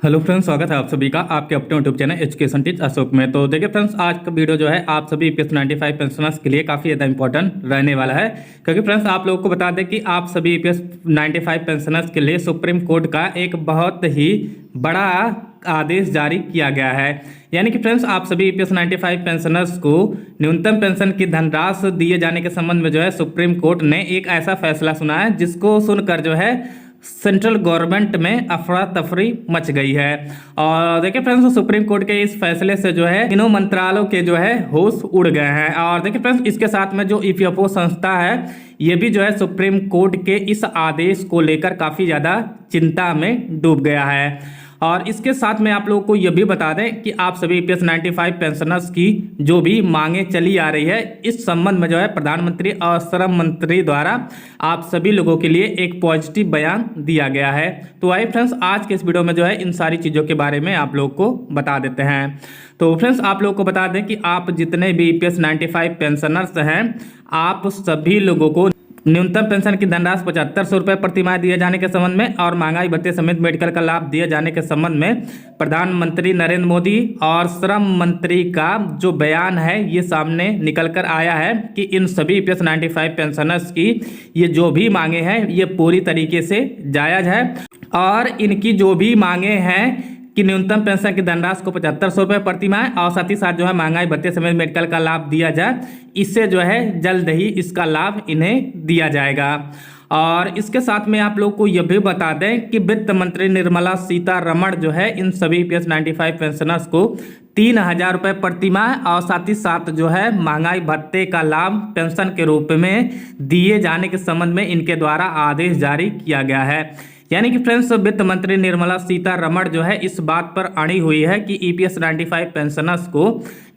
Hello friends, स्वागत है आप सभी का आपके अपने YouTube channel education tips Ashok में। तो देखिए फ्रेंड्स, आज का वीडियो जो है आप सभी ईपीएस 95 पेंशनर्स के लिए काफ़ी ज़्यादा इंपॉर्टेंट रहने वाला है। क्योंकि फ्रेंड्स आप लोगों को बता दें कि आप सभी ईपीएस 95 पेंशनर्स के लिए सुप्रीम कोर्ट का एक बहुत ही बड़ा आदेश जारी किया गया है। यानी कि फ्रेंड्स आप सभी ईपीएस 95 पेंशनर्स को न्यूनतम पेंशन की धनराशि दिए जाने के संबंध में जो है सुप्रीम कोर्ट ने एक ऐसा फैसला सुना है जिसको सुनकर जो है सेंट्रल गवर्नमेंट में अफरा तफरी मच गई है। और देखिए फ्रेंड्स, सुप्रीम कोर्ट के इस फैसले से जो है तीनों मंत्रालयों के जो है होश उड़ गए हैं। और देखिए फ्रेंड्स, इसके साथ में जो ईपीएफओ संस्था है ये भी जो है सुप्रीम कोर्ट के इस आदेश को लेकर काफ़ी ज़्यादा चिंता में डूब गया है। और इसके साथ में आप लोगों को यह भी बता दें कि आप सभी ईपीएस 95 पेंशनर्स की जो भी मांगे चली आ रही है इस संबंध में जो है प्रधानमंत्री और श्रम मंत्री द्वारा आप सभी लोगों के लिए एक पॉजिटिव बयान दिया गया है। तो आइए फ्रेंड्स, आज के इस वीडियो में जो है इन सारी चीज़ों के बारे में आप लोगों को बता देते हैं। तो फ्रेंड्स आप लोगों को बता दें कि आप जितने भी ईपीएस 95 पेंशनर्स हैं आप सभी लोगों को न्यूनतम पेंशन की धनराशि 7500 रुपये प्रति माह दिए जाने के संबंध में और महंगाई भत्ते समेत मेडिकल का लाभ दिए जाने के संबंध में प्रधानमंत्री नरेंद्र मोदी और श्रम मंत्री का जो बयान है ये सामने निकल कर आया है कि इन सभी ईपीएस 95 पेंशनर्स की ये जो भी मांगे हैं ये पूरी तरीके से जायज़ है। और इनकी जो भी मांगे हैं कि न्यूनतम पेंशन की धनराशि को 7500 रुपये प्रति माह और साथ ही साथ जो है महंगाई भत्ते समेत मेडिकल का लाभ दिया जाए, इससे जो है जल्द ही इसका लाभ इन्हें दिया जाएगा। और इसके साथ में आप लोग को यह भी बता दें कि वित्त मंत्री निर्मला सीतारमण जो है इन सभी ईपीएस 95 पेंशनर्स को 3000 रुपये प्रति माह और साथ ही साथ जो है महंगाई भत्ते का लाभ पेंशन के रूप में दिए जाने के संबंध में इनके द्वारा आदेश जारी किया गया है। यानी कि फ्रेंड्स वित्त मंत्री निर्मला सीतारमण जो है इस बात पर अड़ी हुई है कि ईपीएस 95 पेंशनर्स को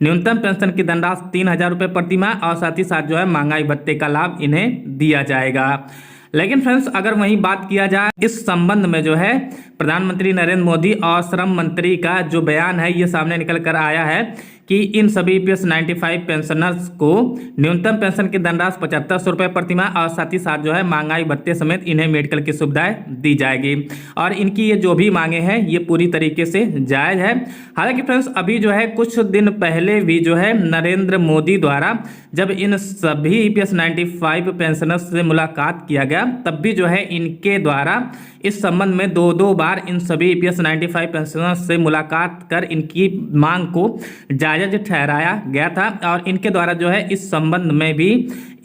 न्यूनतम पेंशन की धनराशि 3000 रुपये प्रति माह और साथ ही साथ जो है महंगाई भत्ते का लाभ इन्हें दिया जाएगा। लेकिन फ्रेंड्स अगर वहीं बात किया जाए इस संबंध में जो है प्रधानमंत्री नरेंद्र मोदी और श्रम मंत्री का जो बयान है ये सामने निकल कर आया है कि इन सभी ईपीएस 95 पेंशनर्स को न्यूनतम पेंशन की धनराशि 7500 रुपये प्रति माह और साथ ही साथ जो है महंगाई भत्ते समेत इन्हें मेडिकल की सुविधाएं दी जाएगी। और इनकी ये जो भी मांगे हैं ये पूरी तरीके से जायज़ है। हालांकि फ्रेंड्स अभी जो है कुछ दिन पहले भी जो है नरेंद्र मोदी द्वारा जब इन सभी ईपीएस 95 पेंशनर्स से मुलाकात किया गया तब भी जो है इनके द्वारा इस संबंध में दो बार इन सभी ईपीएस 95 पेंशनर्स से मुलाकात कर इनकी मांग को जायज़ ठहराया गया था। और इनके द्वारा जो है इस संबंध में भी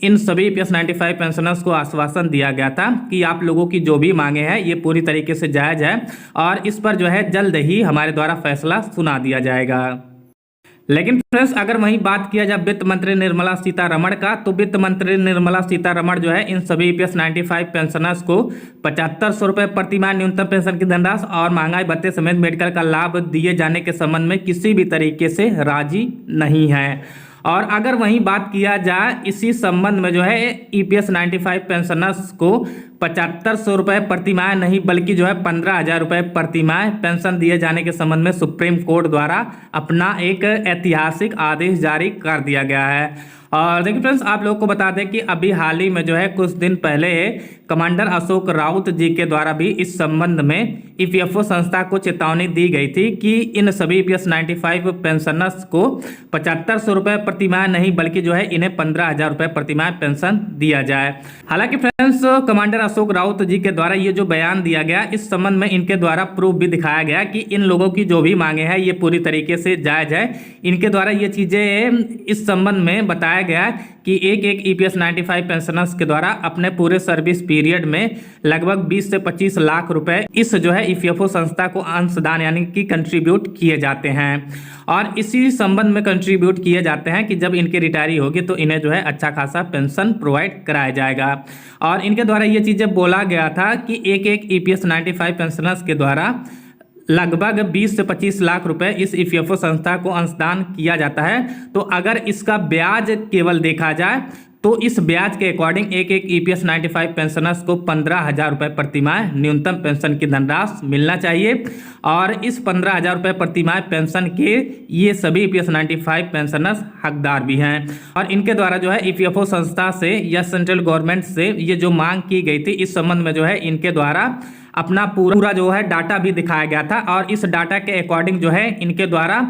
इन सभी ईपीएस 95 पेंशनर्स को आश्वासन दिया गया था कि आप लोगों की जो भी मांगे हैं ये पूरी तरीके से जायज़ है और इस पर जो है जल्द ही हमारे द्वारा फैसला सुना दिया जाएगा। लेकिन फ्रेंड्स अगर वहीं बात किया जाए वित्त मंत्री निर्मला सीतारमण का, तो वित्त मंत्री निर्मला सीतारमण जो है इन सभी ईपीएस 95 पेंशनर्स को 7500 रुपये प्रति माह न्यूनतम पेंशन की धनराशि और महंगाई भत्ते समेत मेडिकल का लाभ दिए जाने के संबंध में किसी भी तरीके से राजी नहीं है। और अगर वहीं बात किया जाए इसी संबंध में जो है ईपीएस 95 पेंशनर्स को 7500 रुपये प्रति माह नहीं बल्कि जो है 15000 रुपये प्रति माह पेंशन दिए जाने के संबंध में सुप्रीम कोर्ट द्वारा अपना एक ऐतिहासिक आदेश जारी कर दिया गया है। और देखिए फ्रेंड्स आप लोगों को बता दें कि अभी हाल ही में जो है कुछ दिन पहले कमांडर अशोक राउत जी के द्वारा भी इस संबंध में ईपीएफओ संस्था को चेतावनी दी गई थी कि इन सभी ईपीएस 95 पेंशनर्स को 7500 रुपये प्रति माह नहीं बल्कि जो है इन्हें 15000 रुपये प्रति माह पेंशन दिया जाए। हालांकि फ्रेंड्स कमांडर अशोक राउत जी के द्वारा ये जो बयान दिया गया इस संबंध में इनके द्वारा प्रूफ भी दिखाया गया कि इन लोगों की जो भी मांगे हैं ये पूरी तरीके से जायज़ है। इनके द्वारा ये चीज़ें इस संबंध में बताया गया कि एक ईपीएस 95 पेंशनर्स के द्वारा अपने पूरे सर्विस पीरियड में लगभग 20 से 25 लाख रुपए इस जो है ईपीएफओ संस्था को अंशदान यानी कि कंट्रीब्यूट किए जाते हैं। और इसी संबंध में कंट्रीब्यूट किए जाते हैं कि जब इनकी रिटायरी होगी तो इन्हें जो है अच्छा खासा पेंशन प्रोवाइड कराया जाएगा। और इनके द्वारा ये चीज़ें बोला गया था कि एक ईपीएस 95 पेंशनर्स के द्वारा लगभग 20 से 25 लाख रुपए इस ईपीएफओ संस्था को अंशदान किया जाता है। तो अगर इसका ब्याज केवल देखा जाए तो इस ब्याज के अकॉर्डिंग एक ईपीएस 95 पेंशनर्स को 15000 रुपये प्रति माह न्यूनतम पेंशन की धनराशि मिलना चाहिए। और इस 15000 रुपये प्रति माह पेंशन के ये सभी ईपीएस 95 पेंशनर्स हकदार भी हैं। और इनके द्वारा जो है ईपीएफओ संस्था से या सेंट्रल गवर्नमेंट से ये जो मांग की गई थी इस संबंध में जो है इनके द्वारा अपना पूरा जो है डाटा भी दिखाया गया था और इस डाटा के अकॉर्डिंग जो है इनके द्वारा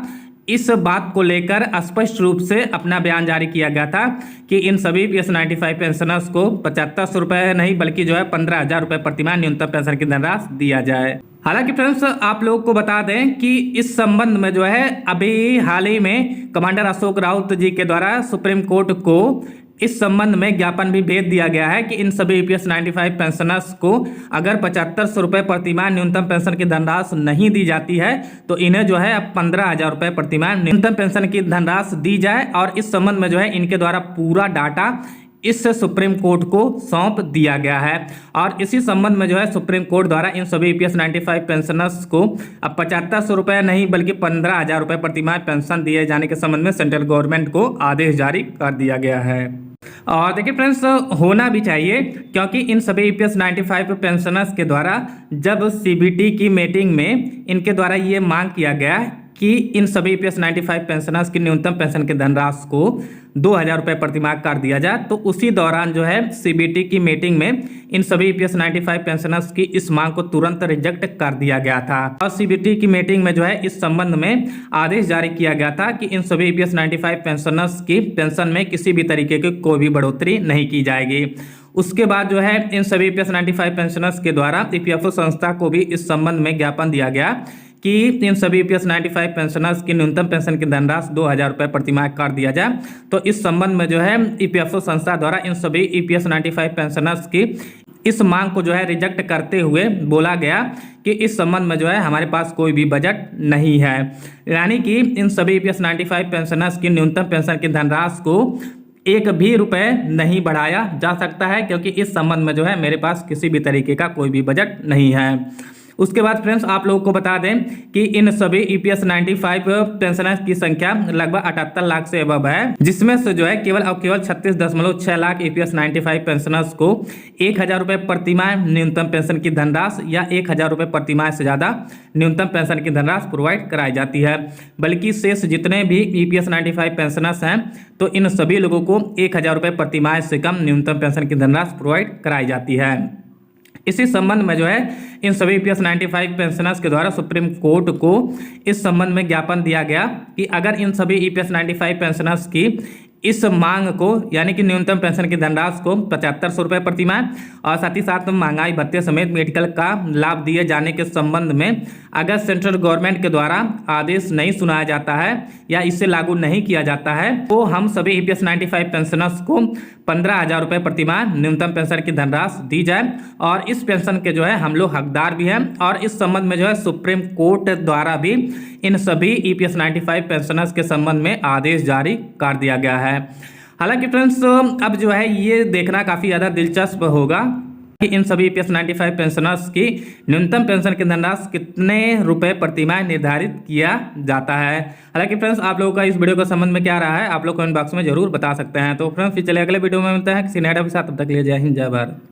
इस बात को लेकर स्पष्ट रूप से अपना बयान जारी किया गया था कि इन सभी PS95 पेंशनर्स को 7500 रुपये नहीं बल्कि जो है 15,000 रुपये प्रतिमाह न्यूनतम पेंशन की धनराशि दिया जाए। हालांकि फ्रेंड्स आप लोगों को बता दें कि इस संबंध में जो है अभी हाल ही में कमांडर अशोक राउत जी के द्वारा सुप्रीम कोर्ट को इस संबंध में ज्ञापन भी भेज दिया गया है कि इन सभी PS95 पेंशनर्स को अगर 7500 रुपये प्रतिमाह न्यूनतम पेंशन की धनराशि नहीं दी जाती है तो इन्हें जो है अब 15,000 रुपये प्रतिमाह न्यूनतम पेंशन की धनराशि दी जाए। और इस संबंध में जो है इनके द्वारा पूरा डाटा इस सुप्रीम कोर्ट को सौंप दिया गया है। और इसी संबंध में जो है सुप्रीम कोर्ट द्वारा इन सभी PS95 पेंशनर्स को अब 7500 रुपये नहीं बल्कि 15,000 रुपये प्रतिमाह पेंशन दिए जाने के संबंध में सेंट्रल गवर्नमेंट को आदेश जारी कर दिया गया है। और देखिए फ्रेंड्स होना भी चाहिए क्योंकि इन सभी PS95 पेंशनर्स के द्वारा जब CBT की मीटिंग में इनके द्वारा ये मांग किया गया कि इन सभी PS95 पेंशनर्स की न्यूनतम पेंशन की धनराशि को 2,000 रुपये प्रतिमाह कर दिया जाए, तो उसी दौरान जो है CBT की मीटिंग में इन सभी PS95 पेंशनर्स की इस मांग को तुरंत रिजेक्ट कर दिया गया था। और CBT की मीटिंग में जो है इस संबंध में आदेश जारी किया गया था कि इन सभी PS95 पेंशनर्स की पेंशन में किसी भी तरीके की कोई भी बढ़ोतरी नहीं की जाएगी। उसके बाद जो है इन सभी PS95 पेंशनर्स के द्वारा EPFO संस्था को भी इस संबंध में ज्ञापन दिया गया कि इन सभी PS95 पेंशनर्स की न्यूनतम पेंशन की धनराशि 2,000 रुपये प्रतिमाह कर दिया जाए। तो इस संबंध में जो है EPFO संस्था द्वारा इन सभी PS95 पेंशनर्स की इस मांग को जो है रिजेक्ट करते हुए बोला गया कि इस संबंध में जो है हमारे पास कोई भी बजट नहीं है, यानी कि इन सभी PS95 पेंशनर्स की न्यूनतम पेंशन की धनराशि को एक भी रुपए नहीं बढ़ाया जा सकता है क्योंकि इस संबंध में जो है मेरे पास किसी भी तरीके का कोई भी बजट नहीं है। उसके बाद फ्रेंड्स आप लोगों को बता दें कि इन सभी PS95 पेंशनर्स की संख्या लगभग 78 लाख से अबव है, जिसमें से जो है केवल 36.6 लाख PS95 पेंशनर्स को 1,000 रुपये प्रतिमाह न्यूनतम पेंशन की धनराशि या 1,000 रुपये प्रतिमाह से ज़्यादा न्यूनतम पेंशन की धनराशि प्रोवाइड कराई जाती है। बल्कि शेष जितने भी PS95 पेंशनर्स हैं तो इन सभी लोगों को 1,000 रुपये प्रतिमाह से कम न्यूनतम पेंशन की धनराशि प्रोवाइड कराई जाती है। इसी संबंध में जो है इन सभी PS95 पेंशनर्स के द्वारा सुप्रीम कोर्ट को इस संबंध में ज्ञापन दिया गया कि अगर इन सभी PS95 पेंशनर्स की इस मांग को यानी कि न्यूनतम पेंशन की धनराशि को 7500 रुपये प्रतिमाह और साथ ही साथ महंगाई भत्ते समेत मेडिकल का लाभ दिए जाने के संबंध में अगर सेंट्रल गवर्नमेंट के द्वारा आदेश नहीं सुनाया जाता है या इसे लागू नहीं किया जाता है तो हम सभी PS95 पेंशनर्स को 15,000 रुपये प्रतिमाह न्यूनतम पेंशन की धनराशि दी जाए। और इस पेंशन के जो है हम लोग हकदार भी हैं और इस संबंध में जो है सुप्रीम कोर्ट द्वारा भी इन सभी PS95 पेंशनर्स के संबंध में आदेश जारी कर दिया गया है। हालांकि फ्रेंड्स अब जो है ये देखना काफ़ी ज़्यादा दिलचस्प होगा कि इन सभी PS95 पेंशनर्स की न्यूनतम पेंशन की धनराशि कितने रुपए प्रतिमाह निर्धारित किया जाता है। हालांकि फ्रेंड्स आप लोगों का इस वीडियो का संबंध में क्या रहा है आप लोग कमेंट बॉक्स में जरूर बता सकते हैं। तो फ्रेंड्स फिर चलिए अगले वीडियो में मिलते हैं किसी नए टॉपिक के साथ, तब तक के लिए जय हिंद जय भारत।